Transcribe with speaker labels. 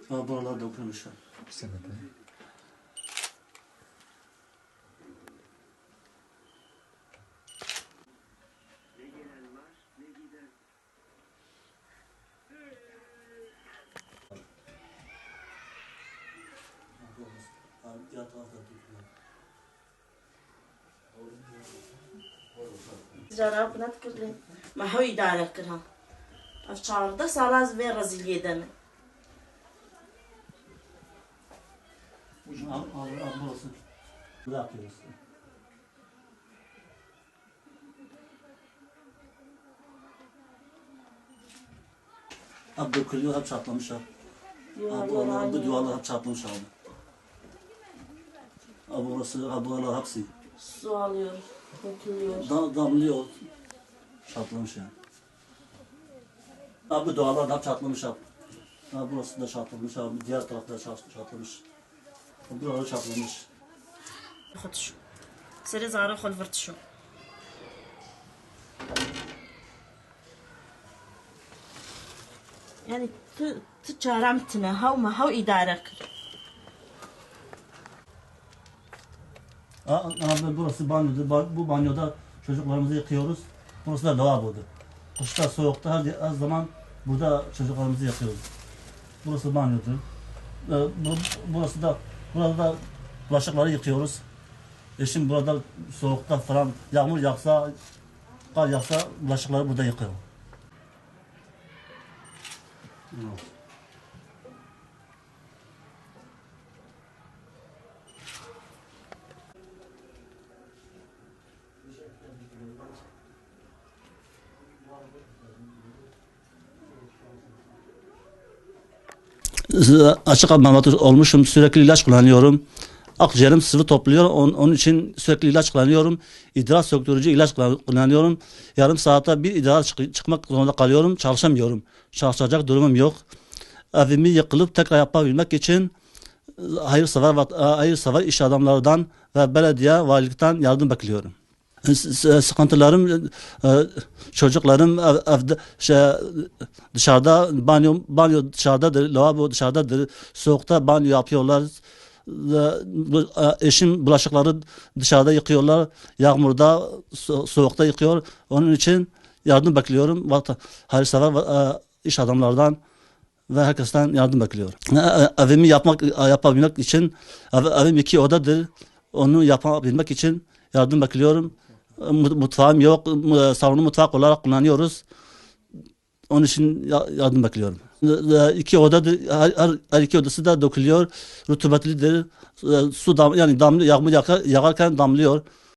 Speaker 1: Ha, buralar dökülmüş.
Speaker 2: Sebebi.
Speaker 1: Diğer tarafta dökülüyor.
Speaker 3: جراب نذكر لي ما هو يدار كرها أفشار ده سالاز بين رزيلية دم
Speaker 1: Burası. Burada yapıyoruz. Abi dökülüyor, hep çatlamış abi. Bu duvarlar hep çatlamış abi. Abi burası, abi buralar hepsi.
Speaker 3: Su alıyor, dökülüyor.
Speaker 1: Damlıyor. Çatlamış yani. Abi duvarlar hep çatlamış abi. Abi burası da çatlamış abi. Diğer tarafta çatlamış. Buralar çatlamış.
Speaker 3: خد شو سري زارة خلفرت شو يعني تجارمتنا هاو ما هاو إدارك
Speaker 1: Abi burası banyodu. Bu banyoda çocuklarımızı yıkıyoruz. Burası da lavabodu. Kışta soğukta her zaman burada çocuklarımızı yıkıyoruz. Burası banyodu. Burası da burada bulaşıkları yıkıyoruz. Eşim burada soğukta falan yağmur yağsa, kar yağsa bulaşıkları burada yıkıyor. Açık ameliyat olmuşum. Sürekli ilaç kullanıyorum. Akciğerim sıvı topluyor. Onun için sürekli ilaç kullanıyorum. İdrar söktürücü ilaç kullanıyorum. Yarım saatte bir idrar çıkmak zorunda kalıyorum. Çalışamıyorum. Çalışacak durumum yok. Evimi yıkılıp tekrar yapabilmek için hayırsever iş adamlarından ve belediye valilikten yardım bekliyorum. Sıkıntılarım, çocuklarım evde dışarıda banyo dışarıdadır, lavabo dışarıdadır, soğukta banyo yapıyorlar. Eşim bulaşıkları dışarıda yıkıyorlar, yağmurda soğukta yıkıyor. Onun için yardım bekliyorum. Hayırsever iş adamlardan ve herkesten yardım bekliyorum. Evimi yapabilmek için, evim 2 odadır. Onu yapabilmek için yardım bekliyorum. Mutfağım yok. Salonu mutfak olarak kullanıyoruz. Onun için yardım bekliyorum. 2 odadır. Her 2 odası da dökülüyor. Rutubetlidir. Su yani damlıyor. Yağmur yağarken damlıyor.